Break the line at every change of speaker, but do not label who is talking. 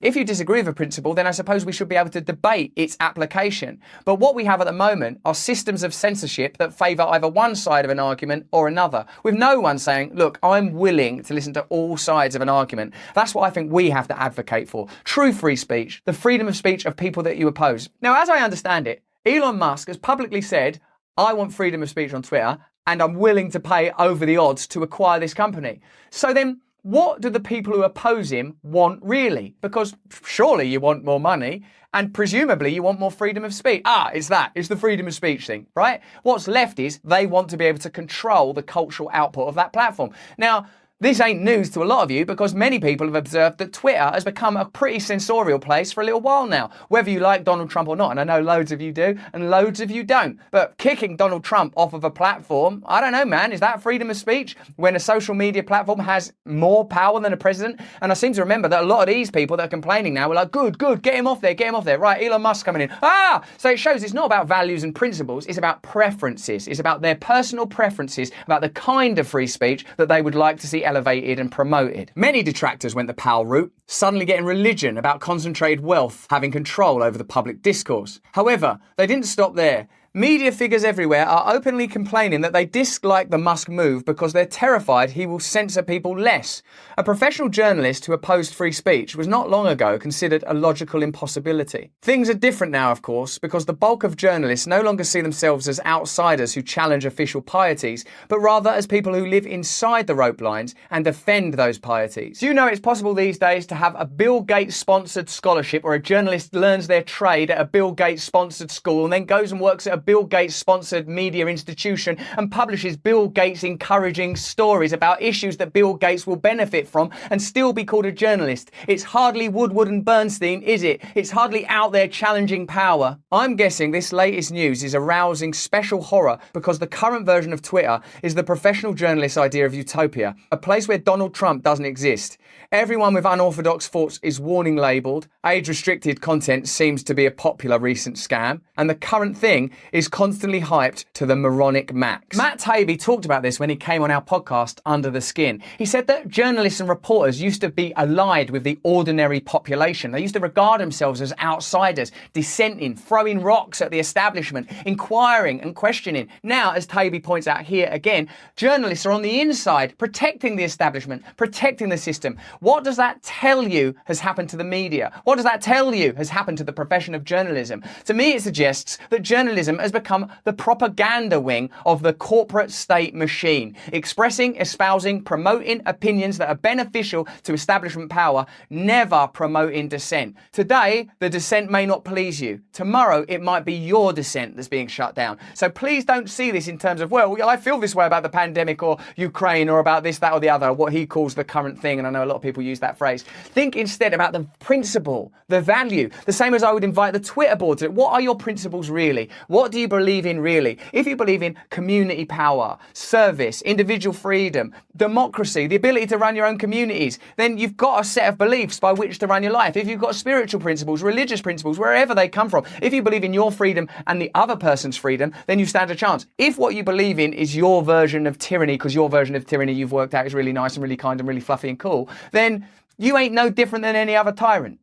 If you disagree with a principle, then I suppose we should be able to debate its application. But what we have at the moment are systems of censorship that favour either one side of an argument or another, with no one saying, look, I'm willing to listen to all sides of an argument. That's what I think we have to advocate for. True free speech, the freedom of speech of people that you oppose. Now, as I understand it, Elon Musk has publicly said, I want freedom of speech on Twitter, and I'm willing to pay over the odds to acquire this company. So then, what do the people who oppose him want really? Because surely you want more money, and presumably you want more freedom of speech. It's the freedom of speech thing, right? What's left is they want to be able to control the cultural output of that platform. Now, this ain't news to a lot of you because many people have observed that Twitter has become a pretty censorial place for a little while now, whether you like Donald Trump or not. And I know loads of you do and loads of you don't. But kicking Donald Trump off of a platform, I don't know, man, is that freedom of speech when a social media platform has more power than a president? And I seem to remember that a lot of these people that are complaining now were like, good, get him off there. Right, Elon Musk coming in. So it shows it's not about values and principles, it's about preferences. It's about their personal preferences, about the kind of free speech that they would like to see elevated and promoted. Many detractors went the Powell route, suddenly getting religion about concentrated wealth having control over the public discourse. However, they didn't stop there. Media figures everywhere are openly complaining that they dislike the Musk move because they're terrified he will censor people less. A professional journalist who opposed free speech was not long ago considered a logical impossibility. Things are different now, of course, because the bulk of journalists no longer see themselves as outsiders who challenge official pieties, but rather as people who live inside the rope lines and defend those pieties. Do you know it's possible these days to have a Bill Gates sponsored scholarship where a journalist learns their trade at a Bill Gates sponsored school and then goes and works at a Bill Gates sponsored media institution and publishes Bill Gates encouraging stories about issues that Bill Gates will benefit from and still be called a journalist? It's hardly Woodward and Bernstein, is it? It's hardly out there challenging power. I'm guessing this latest news is arousing special horror because the current version of Twitter is the professional journalist's idea of utopia, a place where Donald Trump doesn't exist. Everyone with unorthodox thoughts is warning labelled, age-restricted content seems to be a popular recent scam, and the current thing is constantly hyped to the moronic max. Matt Taibbi talked about this when he came on our podcast, Under the Skin. He said that journalists and reporters used to be allied with the ordinary population. They used to regard themselves as outsiders, dissenting, throwing rocks at the establishment, inquiring and questioning. Now, as Taibbi points out here again, journalists are on the inside, protecting the establishment, protecting the system. What does that tell you has happened to the media? What does that tell you has happened to the profession of journalism? To me, it suggests that journalism has become the propaganda wing of the corporate state machine, expressing, espousing, promoting opinions that are beneficial to establishment power, never promoting dissent. Today, the dissent may not please you. Tomorrow, it might be your dissent that's being shut down. So please don't see this in terms of, well, I feel this way about the pandemic or Ukraine or about this, that or the other, what he calls the current thing. And I know a lot of people use that phrase. Think instead about the principle, the value, the same as I would invite the Twitter board to. What are your principles really? What do you believe in really? If you believe in community power, service, individual freedom, democracy, the ability to run your own communities, then you've got a set of beliefs by which to run your life. If you've got spiritual principles, religious principles, wherever they come from, if you believe in your freedom and the other person's freedom, then you stand a chance. If what you believe in is your version of tyranny, because your version of tyranny you've worked out is really nice and really kind and really fluffy and cool, then you ain't no different than any other tyrant.